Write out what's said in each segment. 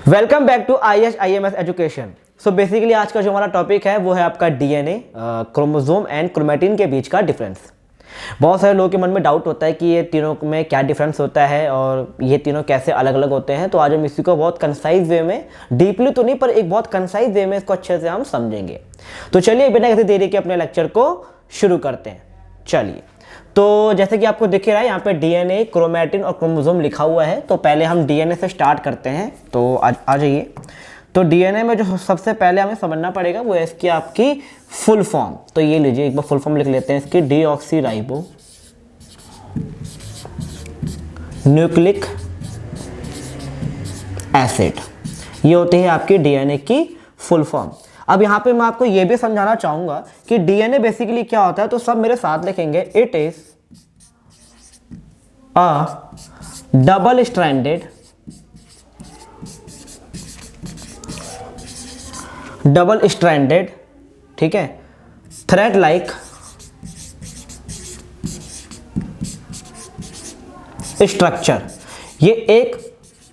Welcome back to ISIMS education. So basically आज का जो हमारा टॉपिक है वो है आपका डीएनए, क्रोमोसोम एंड क्रोमेटिन के बीच का डिफरेंस। बहुत सारे लोगों के मन में डाउट होता है कि ये तीनों में क्या डिफरेंस होता है और ये तीनों कैसे अलग अलग होते हैं। तो आज हम इसी को बहुत कंसाइज वे में, डीपली तो नहीं पर एक बहुत कंसाइज वे में इसको अच्छे से हम समझेंगे। तो चलिए बिना किसी देरी के अपने लेक्चर को शुरू करते हैं। चलिए, तो जैसे कि आपको दिख रहा है यहाँ पे डीएनए, क्रोमैटिन और क्रोमोसोम लिखा हुआ है। तो पहले हम डीएनए से स्टार्ट करते हैं। तो आ जाइए। तो डीएनए में जो सबसे पहले हमें समझना पड़ेगा वो है इसकी आपकी फुल फॉर्म। तो ये लीजिए, एक बार फुल फॉर्म लिख लेते हैं इसकी, डीऑक्सीराइबो न्यूक्लिक एसिड। ये होती है आपकी डीएनए की फुल फॉर्म। अब यहाँ पे मैं आपको ये भी समझाना चाहूंगा कि डीएनए बेसिकली क्या होता है। तो सब मेरे साथ लिखेंगे, it is a double stranded, ठीक है, थ्रेड लाइक स्ट्रक्चर। ये एक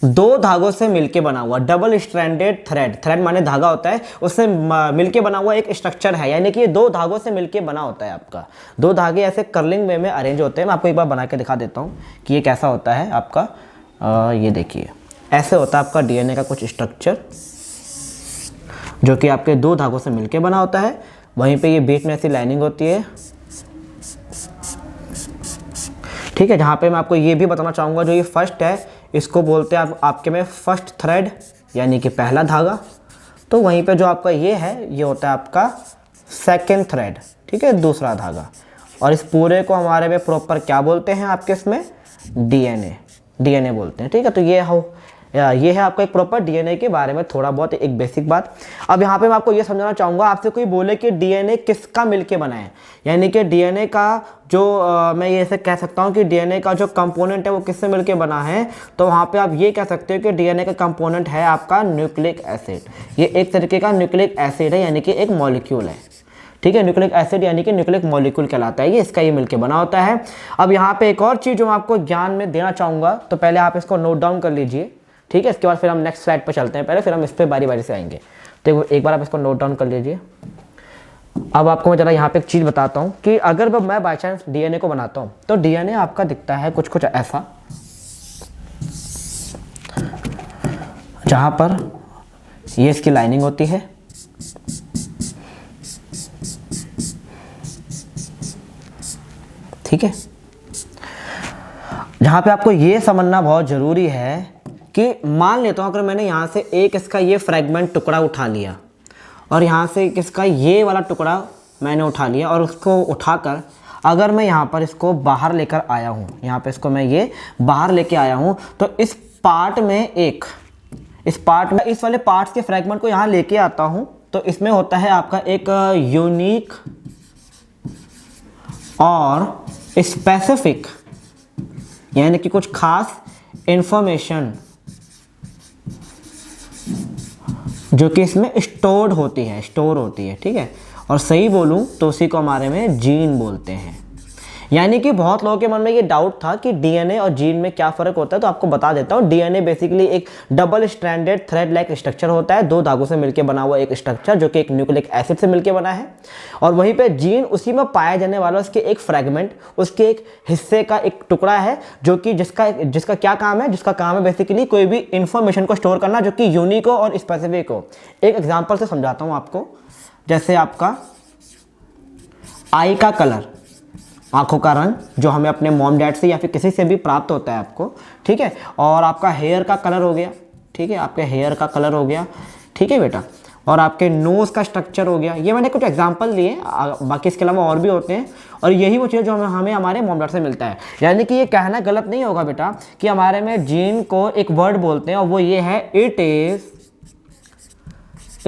दो धागों से मिलके बना हुआ डबल स्ट्रैंडेड थ्रेड माने धागा होता है, उससे मिलके बना हुआ एक स्ट्रक्चर है। यानी कि ये दो धागों से मिलके बना होता है आपका। दो धागे ऐसे कर्लिंग वे में अरेंज होते हैं। मैं आपको एक बार बना के दिखा देता हूँ कि ये कैसा होता है आपका। ये देखिए, ऐसे होता है आपका डीएनए का कुछ स्ट्रक्चर, जो कि आपके दो धागों से मिलके बना होता है। वहीं पे ये बीच में ऐसी लाइनिंग होती है, ठीक है। जहाँ पे मैं आपको ये भी बताना चाहूँगा, जो ये फर्स्ट है इसको बोलते हैं आपके में फर्स्ट थ्रेड, यानी कि पहला धागा। तो वहीं पे जो आपका ये है, ये होता है आपका सेकेंड थ्रेड, ठीक है, दूसरा धागा। और इस पूरे को हमारे में प्रॉपर क्या बोलते हैं आपके इसमें, डीएनए बोलते हैं, ठीक है। तो ये है आपका एक प्रॉपर डीएनए के बारे में थोड़ा बहुत एक बेसिक बात। अब यहाँ पे मैं आपको ये समझाना चाहूँगा, आपसे कोई बोले कि डीएनए किसका मिलके बना है, यानी कि डीएनए का जो मैं ये ऐसे कह सकता हूँ कि डीएनए का जो कंपोनेंट है वो किससे मिलके बना है। तो वहाँ पे आप ये कह सकते हो कि डीएनए का कंपोनेंट है आपका न्यूक्लिक एसिड। ये एक तरीके का न्यूक्लिक एसिड है, यानी कि एक मॉलिक्यूल है, ठीक है। न्यूक्लिक एसिड यानी कि न्यूक्लिक मॉलिक्यूल कहलाता है ये, इसका ये मिलके बना होता है। अब यहाँ पे एक और चीज़ जो मैं आपको ज्ञान में देना चाहूँगा, तो पहले आप इसको नोट डाउन कर लीजिए, ठीक है। इसके बाद फिर हम नेक्स्ट स्लाइड पर चलते हैं। पहले फिर हम इस पर बारी बारी से आएंगे। तो एक बार आप इसको नोट डाउन कर लीजिए। अब आपको मैं जरा यहाँ पे एक चीज़ बताता हूँ कि अगर मैं बाई चांस डीएनए को बनाता हूँ, तो डीएनए आपका दिखता है कुछ कुछ ऐसा, जहाँ पर ये इसकी लाइनिंग होती है, ठीक है। जहाँ पे आपको ये समझना बहुत ज़रूरी है कि मान लेता हूँ अगर मैंने यहाँ से एक इसका ये फ्रेगमेंट टुकड़ा उठा लिया और यहाँ से इसका ये वाला टुकड़ा मैंने उठा लिया, और उसको उठाकर अगर मैं यहाँ पर इसको बाहर लेकर आया हूँ, यहाँ पे इसको मैं ये बाहर लेके आया हूँ, तो इस पार्ट में इस वाले पार्ट्स के फ्रेगमेंट को यहाँ लेके आता हूँ, तो इसमें होता है आपका एक यूनिक और स्पेसिफिक, यानी कि कुछ खास इंफॉर्मेशन जो कि इसमें स्टोर होती है, ठीक है। और सही बोलूं तो उसी को हमारे में जीन बोलते हैं। यानी कि बहुत लोगों के मन में ये डाउट था कि डीएनए और जीन में क्या फ़र्क होता है। तो आपको बता देता हूँ, डीएनए बेसिकली एक double stranded thread like structure होता है, दो धागों से मिलकर बना हुआ एक स्ट्रक्चर, जो कि एक न्यूक्लिक एसिड से मिलकर बना है। और वहीं पे जीन उसी में पाया जाने वाला उसके एक फ्रेगमेंट, उसके एक हिस्से का एक टुकड़ा है, जो कि जिसका क्या काम है, जिसका काम है बेसिकली कोई भी इंफॉर्मेशन को स्टोर करना, जो कि यूनिक हो और स्पेसिफिक हो। एक एग्जाम्पल से समझाता हूँ आपको। जैसे आपका आई का कलर, आंखों का रंग, जो हमें अपने मॉम डैड से या फिर किसी से भी प्राप्त होता है आपको, ठीक है। और आपका हेयर का कलर हो गया, ठीक है, आपके हेयर का कलर हो गया, ठीक है बेटा। और आपके नोज़ का स्ट्रक्चर हो गया। ये मैंने कुछ एग्जांपल दिए, बाकी इसके अलावा और भी होते हैं। और यही वो चीज़ जो हमें हमारे मॉम डैड से मिलता है। यानी कि ये कहना गलत नहीं होगा बेटा कि हमारे में जीन को एक वर्ड बोलते हैं, और वो ये है, इट इज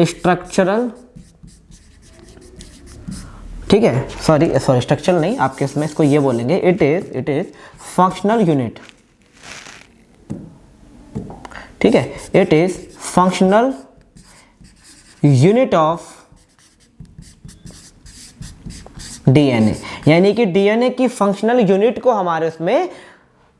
स्ट्रक्चरल, ठीक है। सॉरी स्ट्रक्चरल नहीं, आपके इसमें इसको ये बोलेंगे, इट इज फंक्शनल यूनिट, ठीक है। It is functional unit of DNA, यानी कि डीएनए की फंक्शनल यूनिट को हमारे उसमें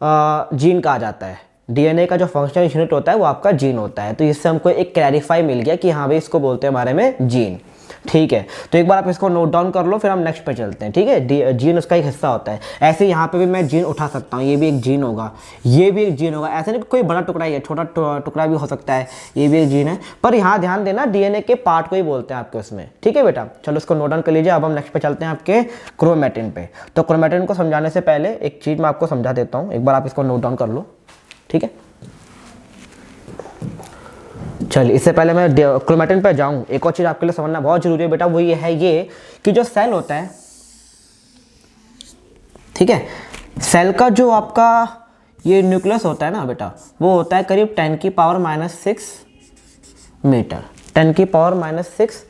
जीन कहा जाता है। डीएनए का जो फंक्शनल यूनिट होता है वो आपका जीन होता है। तो इससे हमको एक क्लैरिफाई मिल गया कि हाँ भाई इसको बोलते हैं हमारे में जीन। ठीक है, तो एक बार आप इसको नोट डाउन कर लो, फिर हम नेक्स्ट पे चलते हैं। ठीक है, जीन उसका एक हिस्सा होता है। ऐसे यहाँ पे भी मैं जीन उठा सकता हूँ, ये भी एक जीन होगा, ये भी एक जीन होगा। ऐसे नहीं कोई बड़ा टुकड़ा ही है, छोटा टुकड़ा भी हो सकता है, ये भी एक जीन है। पर यहाँ ध्यान देना डीएनए के पार्ट को ही बोलते हैं आपके उसमें। ठीक है बेटा, चलो इसको नोट डाउन कर लीजिए। अब हम नेक्स्ट पे चलते हैं आपके क्रोमैटिन पे। तो क्रोमैटिन को समझाने से पहले एक चीज़ मैं आपको समझा देता हूँ, एक बार आप इसको नोट डाउन कर लो। ठीक है, चलिए इससे पहले मैं क्रोमैटिन पर जाऊं, एक और चीज़ आपके लिए समझना बहुत जरूरी है बेटा, वो ये है ये कि जो सेल होता है, ठीक है, सेल का जो आपका ये न्यूक्लियस होता है ना बेटा, वो होता है करीब 10⁻⁻6 मीटर। 10⁻⁻6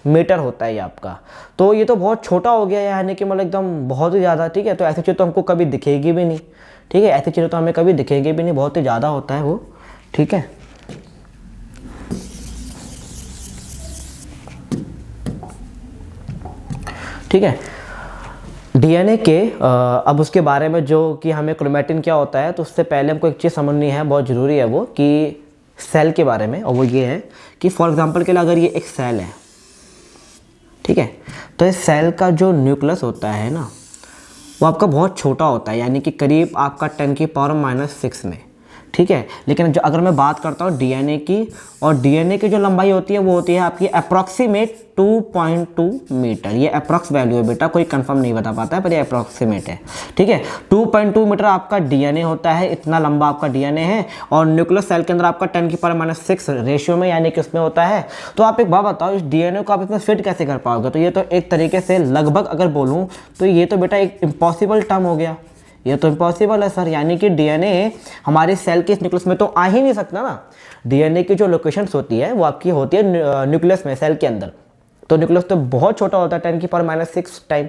मीटर होता है ये आपका। तो ये तो बहुत छोटा हो गया, यानी कि मतलब एकदम बहुत ही ज़्यादा। ठीक है, तो ऐसी चीज़ तो हमको कभी दिखेगी भी नहीं। ठीक है, ऐसी चीज़ें तो हमें कभी दिखेगी भी नहीं, बहुत ही ज़्यादा होता है वो। ठीक है, ठीक है, डीएनए के अब उसके बारे में जो कि हमें क्रोमैटिन क्या होता है, तो उससे पहले हमको एक चीज़ समझनी है, बहुत ज़रूरी है वो, कि सेल के बारे में। और वो ये है कि फॉर एग्जांपल के लिए अगर ये एक सेल है, ठीक है, तो इस सेल का जो न्यूक्लियस होता है ना, वो आपका बहुत छोटा होता है, यानी कि करीब आपका 10⁻⁻6 में। ठीक है, लेकिन जो अगर मैं बात करता हूँ डीएनए की, और डीएनए की जो लंबाई होती है वो होती है आपकी अप्रॉक्सीमेट 2.2 मीटर। ये अप्रॉक्स वैल्यू है बेटा, कोई कंफर्म नहीं बता पाता है, पर ये अप्रॉक्सीमेट है। ठीक है, 2.2 मीटर आपका डीएनए होता है, इतना लंबा आपका डीएनए है। और न्यूक्लियस सेल के अंदर आपका 10⁻⁻6 रेशियो में, यानी कि उसमें होता है। तो आप एक बात बताओ, इस डीएनए को आप इसमें फिट कैसे कर पाओगे? तो ये तो एक तरीके से लगभग अगर बोलूँ तो ये तो बेटा एक इम्पॉसिबल टर्म हो गया। ये तो इम्पॉसिबल है सर, यानी कि डीएनए हमारे सेल के इस न्यूक्लियस में तो आ ही नहीं सकता ना। डीएनए की जो लोकेशंस होती है वो आपकी होती है न्यूक्लियस में, सेल के अंदर। तो न्यूक्लियस तो बहुत छोटा होता है, 10⁻⁻6 टाइम,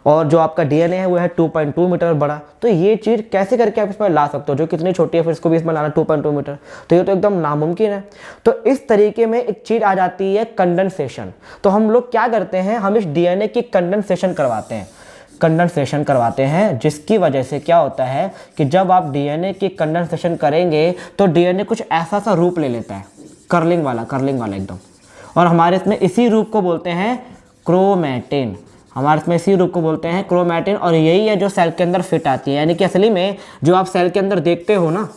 और जो आपका डीएनए है वो है 2.2 मीटर बड़ा। तो ये चीज़ कैसे करके आप इसमें ला सकते हो, जो कितनी छोटी है, फिर इसको भी इसमें लाना 2.2 मीटर, तो ये तो एकदम नामुमकिन है। तो इस तरीके में एक चीज़ आ जाती है कंडेंसेशन। तो हम लोग क्या करते हैं, हम इस डीएनए की कंडेंसेशन करवाते हैं, जिसकी वजह से क्या होता है कि जब आप डीएनए की कंडेंसेशन करेंगे तो डीएनए कुछ ऐसा सा रूप ले लेता है, कर्लिंग वाला एकदम। और हमारे इसमें इसी रूप को बोलते हैं क्रोमैटिन। और यही है जो सेल के अंदर फिट आती है। यानी कि असली में जो आप सेल के अंदर देखते हो ना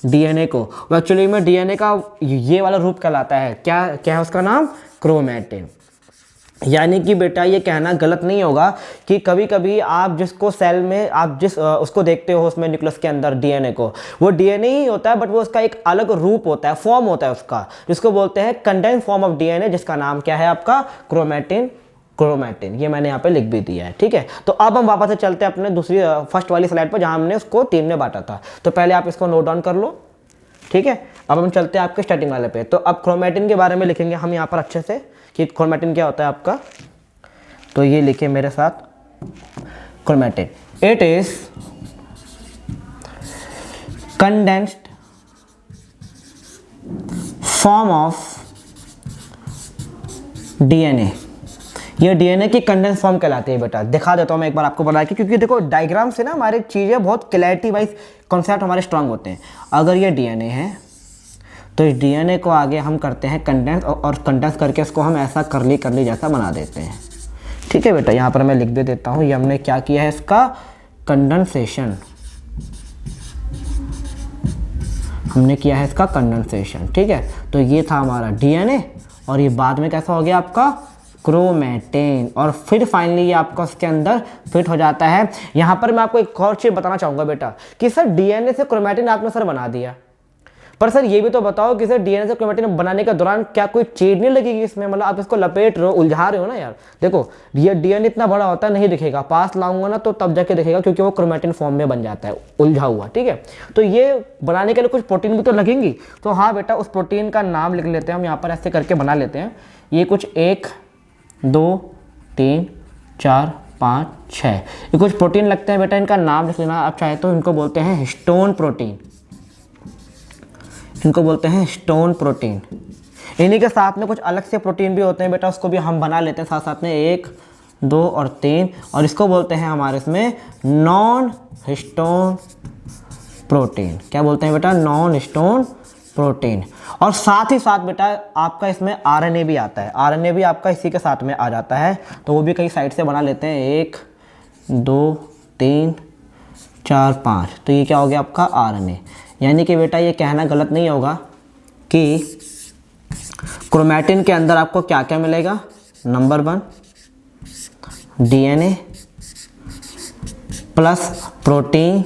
डीएनए को, वो एक्चुअली में डीएनए का ये वाला रूप कहलाता है। क्या है उसका नाम? क्रोमैटिन। यानी कि बेटा ये कहना गलत नहीं होगा कि कभी कभी आप जिसको सेल में आप उसको देखते हो उसमें न्यूक्लियस के अंदर डीएनए को, वो डीएनए ही होता है, बट वो उसका एक अलग रूप होता है, फॉर्म होता है उसका, जिसको बोलते हैं कंडेंस फॉर्म ऑफ डीएनए, जिसका नाम क्या है आपका? क्रोमैटिन। ये मैंने यहाँ पे लिख भी दिया है। ठीक है, तो अब हम वापस से चलते हैं अपने दूसरी फर्स्ट वाली स्लाइड पर, जहाँ हमने उसको 3 में बांटा था। तो पहले आप इसको नोट डाउन कर लो। ठीक है, अब हम चलते हैं आपके स्टार्टिंग वाले पे। तो अब क्रोमैटिन के बारे में लिखेंगे हम यहाँ पर अच्छे से कि क्रोमैटिन क्या होता है आपका। तो ये लिखिए मेरे साथ, chromatin, it is condensed form of DNA. ये डीएनए की कंडेंस फॉर्म कहलाती है बेटा। दिखा देता हूँ मैं एक बार आपको बना के, क्योंकि देखो डायग्राम से ना हमारी चीज़ें बहुत क्लैरिटी वाइज कॉन्सेप्ट हमारे स्ट्रांग होते हैं। अगर ये डीएनए है तो इस डीएनए को आगे हम करते हैं कंडेंस, और कंडेंस करके इसको हम ऐसा करली जैसा बना देते हैं। ठीक है बेटा, यहाँ पर मैं लिख दे देता हूँ, ये हमने क्या किया है, इसका कंडेंसेशन हमने किया है, इसका कंडेंसेशन। ठीक है, तो ये था हमारा डीएनए, और ये बाद में कैसा हो गया आपका? क्रोमैटिन। और फिर फाइनली ये आपका उसके अंदर फिट हो जाता है। यहाँ पर मैं आपको एक और चीज़ बताना चाहूँगा बेटा कि सर डीएनए से क्रोमैटिन आपने सर बना दिया, पर सर ये भी तो बताओ कि सर डीएनए से क्रोमैटिन बनाने के दौरान क्या कोई चीज नहीं लगेगी इसमें? मतलब आप इसको लपेट रहे हो, उलझा रहे हो ना यार। देखो ये डीएनए इतना बड़ा होता है, नहीं दिखेगा, पास लाऊंगा ना तो तब जाके दिखेगा, क्योंकि वो क्रोमैटिन फॉर्म में बन जाता है उलझा हुआ। ठीक है, तो ये बनाने के लिए कुछ प्रोटीन भी तो लगेंगी। तो हाँ बेटा, उस प्रोटीन का नाम लिख लेते हैं हम यहाँ पर, ऐसे करके बना लेते हैं। ये कुछ 1 2 3 4 5 6 ये कुछ प्रोटीन लगते हैं बेटा, इनका नाम लिख लेना आप चाहे तो। इनको बोलते हैं हिस्टोन प्रोटीन, इनको बोलते हैं हिस्टोन प्रोटीन। इन्हीं के साथ में कुछ अलग से प्रोटीन भी होते हैं बेटा, उसको भी हम बना लेते हैं साथ साथ में, 1 2 और 3, और इसको बोलते हैं हमारे इसमें नॉन हिस्टोन प्रोटीन। क्या बोलते हैं बेटा? Non stone protein. और साथ ही साथ बेटा आपका इसमें आरएनए भी आता है, आरएनए भी आपका इसी के साथ में आ जाता है, तो वो भी कई साइड से बना लेते हैं, 1 2 3 4 5, तो ये क्या हो गया आपका आरएनए। यानी कि बेटा ये कहना गलत नहीं होगा कि क्रोमैटिन के अंदर आपको क्या क्या मिलेगा? नंबर 1 डीएनए प्लस प्रोटीन,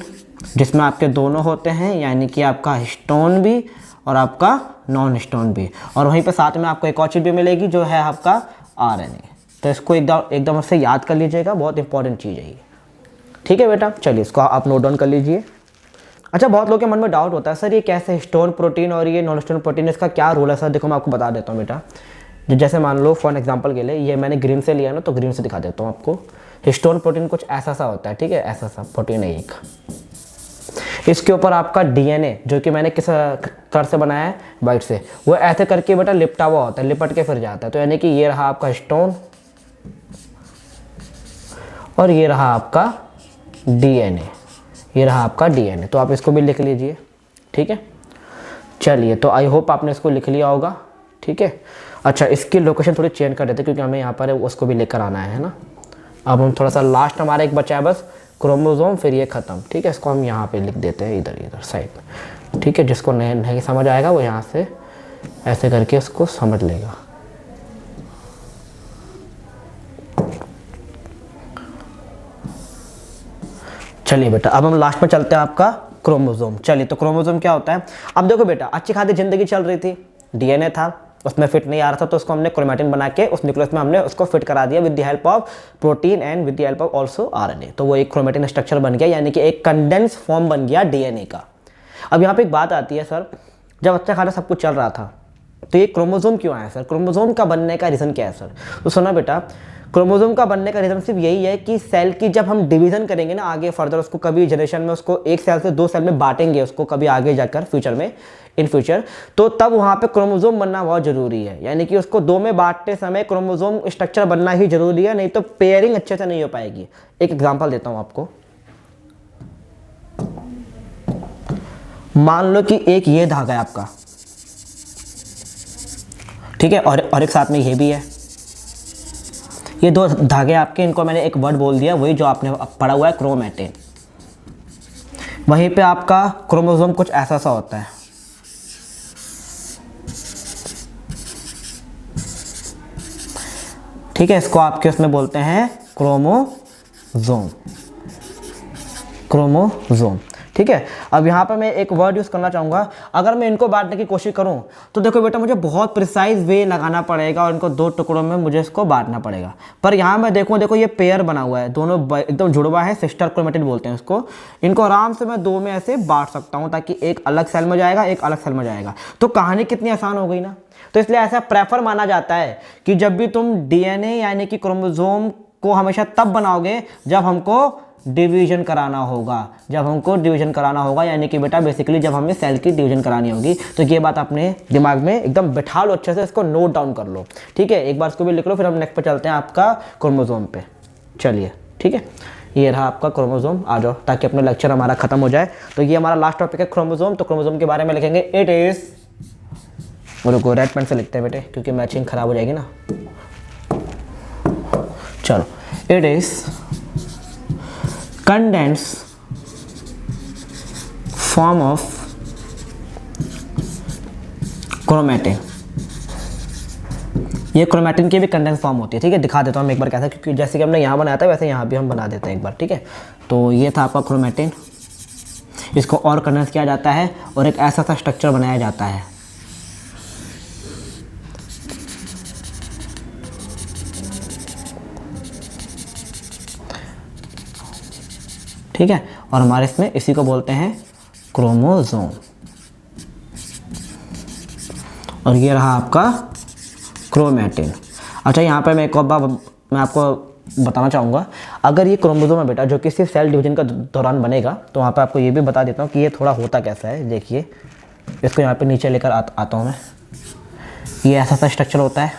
जिसमें आपके दोनों होते हैं, यानी कि आपका हिस्टोन भी और आपका नॉन हिस्टोन भी, और वहीं पे साथ में आपको एक और चीज़ भी मिलेगी जो है आपका आरएनए। तो इसको एकदम से याद कर लीजिएगा, बहुत इंपॉर्टेंट चीज़ है ये। ठीक है बेटा, चलिए इसको आप नोट डाउन कर लीजिए। अच्छा, बहुत लोगों के मन में डाउट होता है सर ये कैसे हिस्टोन प्रोटीन और ये नॉन हिस्टोन प्रोटीन, इसका क्या रोल है सर? देखो मैं आपको बता देता हूँ बेटा। जैसे मान लो फॉर एग्जांपल के लिए ये मैंने ग्रीन से लिया ना, तो ग्रीन से दिखा देता हूँ आपको। हिस्टोन प्रोटीन कुछ ऐसा सा होता है, ठीक है, ऐसा सा प्रोटीन है एक। इसके ऊपर आपका डीएनए जो कि मैंने किस कलर से बनाया है? वाइट से। वो ऐसे करके बेटा लिपटा हुआ होता है, लिपट के फिर जाता है। तो यानी कि ये रहा आपका हिस्टोन और ये रहा आपका डीएनए, ये रहा आपका डीएनए। तो आप इसको भी लिख लीजिए, ठीक है। चलिए, तो आई होप आपने इसको लिख लिया होगा, ठीक है। अच्छा, इसकी लोकेशन थोड़ी चेंज कर देते हैं क्योंकि हमें यहाँ पर उसको भी लेकर आना है ना। अब हम थोड़ा सा लास्ट हमारा एक बचा है बस क्रोमोसोम, फिर ये ख़त्म, ठीक है। इसको हम यहाँ पे लिख देते हैं इधर साइड में, ठीक है। जिसको नहीं समझ आएगा वो यहाँ से ऐसे करके उसको समझ लेगा। चलिए बेटा, अब हम लास्ट में चलते हैं आपका क्रोमोसोम। चलिए, तो क्रोमोसोम क्या होता है? अब देखो बेटा, अच्छी खासी ज़िंदगी चल रही थी, डीएनए था, उसमें फिट नहीं आ रहा था, तो उसको हमने क्रोमैटिन बना के उस न्यूक्लियस में हमने उसको फिट करा दिया with the help of protein and with the help of also RNA. तो वो एक क्रोमैटिन स्ट्रक्चर बन गया, यानी कि एक कंडेंस फॉर्म बन गया डीएनए का। अब यहाँ पे एक बात आती है सर, जब अच्छा खासा सब कुछ चल रहा था तो ये क्रोमोसोम क्यों आया सर? क्रोमोसोम का बनने का रीज़न क्या है सर? तो सुना बेटा, क्रोमोसोम का बनने का रीज़न सिर्फ यही है कि सेल की जब हम डिवीज़न करेंगे ना आगे फर्दर, उसको कभी जनरेशन में उसको एक सेल से 2 सेल में बांटेंगे उसको कभी आगे जाकर फ्यूचर में, इन फ्यूचर, तो तब वहाँ पे क्रोमोसोम बनना बहुत ज़रूरी है। यानी कि उसको 2 में बांटते समय क्रोमोसोम स्ट्रक्चर बनना ही ज़रूरी है, नहीं तो पेयरिंग अच्छे से नहीं हो पाएगी। एक एग्जाम्पल देता हूँ आपको। मान लो कि एक ये धागा है आपका, ठीक है, और एक साथ में ये भी है। ये 2 धागे आपके, इनको मैंने एक वर्ड बोल दिया, वही जो आपने पढ़ा हुआ है क्रोमैटिन। वहीं पे आपका क्रोमोसोम कुछ ऐसा सा होता है, ठीक है। इसको आपके उसमें बोलते हैं क्रोमोसोम, क्रोमोसोम, ठीक है। अब यहाँ पर मैं एक वर्ड यूज़ करना चाहूँगा, अगर मैं इनको बांटने की कोशिश करूँ तो देखो बेटा मुझे बहुत प्रिसाइज वे लगाना पड़ेगा और इनको 2 टुकड़ों में मुझे इसको बांटना पड़ेगा। पर यहाँ मैं देखो ये पेयर बना हुआ है, दोनों एकदम जुड़वा है, सिस्टर क्रोमैटिन बोलते हैं इसको। इनको आराम से मैं 2 में ऐसे बांट सकता हूँ, ताकि एक अलग सेल में जाएगा, एक अलग सेल में जाएगा। तो कहानी कितनी आसान हो गई ना। तो इसलिए ऐसा प्रेफर माना जाता है कि जब भी तुम डीएनए यानी कि क्रोमोसोम को हमेशा तब बनाओगे जब हमको डिवीजन कराना होगा, जब हमको डिवीजन कराना होगा, यानी कि बेटा बेसिकली जब हमें सेल की डिवीजन करानी होगी। तो ये बात अपने दिमाग में एकदम बैठा लो, अच्छे से इसको नोट डाउन कर लो, ठीक है। एक बार इसको भी लिख लो, फिर हम नेक्स्ट पे चलते हैं आपका क्रोमोसोम पे। चलिए, ठीक है, ये रहा आपका क्रोमोसोम। आ जाओ ताकि अपना लेक्चर हमारा खत्म हो जाए। तो ये हमारा लास्ट टॉपिक है क्रोमोसोम। तो क्रोमोसोम के बारे में लिखेंगे इट इज, रुको रेड पेन से लिखते हैं बेटे क्योंकि मैचिंग खराब हो जाएगी ना। चलो, it is condensed form of chromatin। ये क्रोमैटिन की भी कंडेंस फॉर्म होती है, ठीक है। दिखा देता हूँ मैं एक बार कैसा, क्योंकि जैसे कि हमने यहाँ बनाया था वैसे यहाँ भी हम बना देते हैं एक बार, ठीक है। तो ये था आपका क्रोमैटिन, इसको और कंडेंस किया जाता है और एक ऐसा सा स्ट्रक्चर बनाया जाता है। ठीक है, और हमारे इसमें इसी को बोलते हैं क्रोमोसोम। और ये रहा आपका क्रोमैटिन। अच्छा, यहाँ पे मैं एक और बात मैं आपको बताना चाहूँगा, अगर ये क्रोमोसोम है बेटा जो कि सिर्फ सेल डिवीजन का दौरान बनेगा, तो वहाँ पे आपको ये भी बता देता हूँ कि ये थोड़ा होता कैसा है। देखिए, इसको यहाँ पे नीचे लेकर आता हूँ मैं। ये ऐसा सा स्ट्रक्चर होता है,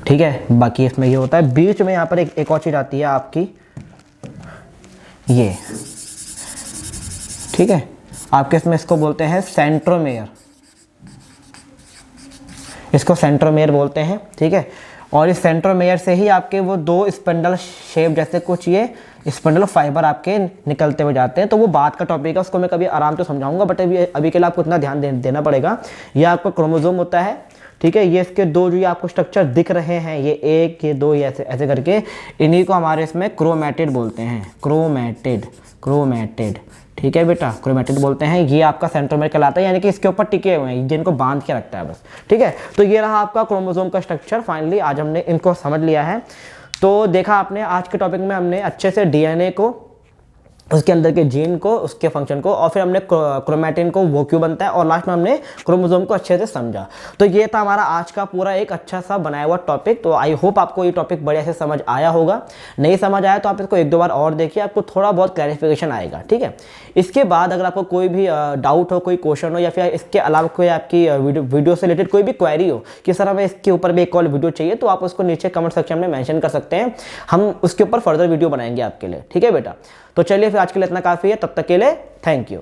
ठीक है। बाकी इसमें ये होता है, बीच में यहाँ पर एक और चीज़ आती है आपकी, ठीक है। आपके इसमें इसको बोलते हैं सेंट्रोमेयर, इसको सेंट्रोमेयर बोलते हैं, ठीक है। और इस सेंट्रोमेयर से ही आपके वो दो स्पिंडल शेप जैसे कुछ ये स्पिंडल फाइबर आपके निकलते हुए जाते हैं। तो वो बात का टॉपिक है, उसको मैं कभी आराम से समझाऊंगा, बट अभी के लिए आपको इतना ध्यान देना पड़ेगा। ये आपका क्रोमोसोम होता है, ठीक है। ये इसके दो जो ये आपको स्ट्रक्चर दिख रहे हैं, ये एक, ये दो, ये ऐसे ऐसे करके, इन्हीं को हमारे इसमें क्रोमैटिड बोलते हैं। क्रोमैटिड, ठीक है बेटा, क्रोमैटिड बोलते हैं। ये आपका सेंट्रोमेयर कहलाता है, यानी कि इसके ऊपर टिके हुए हैं, जिनको बांध के रखता है बस, ठीक है। तो ये रहा आपका क्रोमोसोम का स्ट्रक्चर। फाइनली आज हमने इनको समझ लिया है। तो देखा आपने, आज के टॉपिक में हमने अच्छे से डीएनए को, उसके अंदर के जीन को, उसके फंक्शन को, और फिर हमने क्रोमैटिन को वो क्यों बनता है, और लास्ट में हमने क्रोमोसोम को अच्छे से समझा। तो ये था हमारा आज का पूरा एक अच्छा सा बनाया हुआ टॉपिक। तो आई होप आपको ये टॉपिक बढ़िया से समझ आया होगा। नहीं समझ आया तो आप इसको एक दो बार और देखिए, आपको थोड़ा बहुत क्लैरिफिकेशन आएगा, ठीक है। इसके बाद अगर आपको कोई भी डाउट हो, कोई क्वेश्चन हो, या फिर इसके अलावा कोई आपकी वीडियो से रिलेटेड कोई भी क्वेरी हो कि सर हमें इसके ऊपर भी एक और वीडियो चाहिए, तो आप उसको नीचे कमेंट सेक्शन में मेंशन कर सकते हैं। हम उसके ऊपर फर्दर वीडियो बनाएंगे आपके लिए, ठीक है बेटा। तो चलिए फिर आज के लिए इतना काफ़ी है, तब तक के लिए थैंक यू।